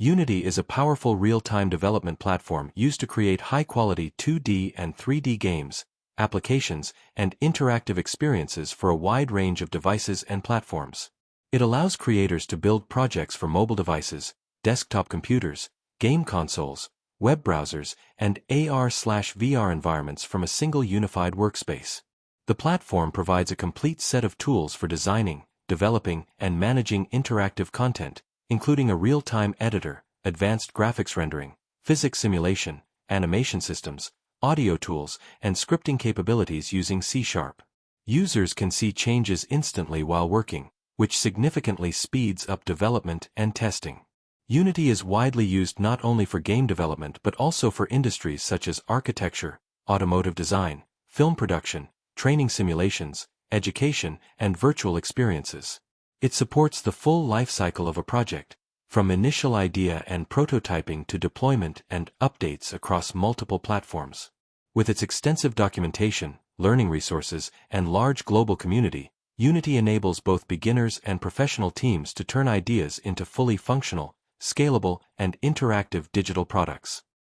Unity is a powerful real-time development platform used to create high-quality 2D and 3D games, applications, and interactive experiences for a wide range of devices and platforms. It allows creators to build projects for mobile devices, desktop computers, game consoles, web browsers, and AR/VR environments from a single unified workspace. The platform provides a complete set of tools for designing, developing, and managing interactive content, including a real-time editor, advanced graphics rendering, physics simulation, animation systems, audio tools, and scripting capabilities using C#. Users can see changes instantly while working, which significantly speeds up development and testing. Unity is widely used not only for game development but also for industries such as architecture, automotive design, film production, training simulations, education, and virtual experiences. It supports the full lifecycle of a project, from initial idea and prototyping to deployment and updates across multiple platforms. With its extensive documentation, learning resources, and large global community, Unity enables both beginners and professional teams to turn ideas into fully functional, scalable, and interactive digital products.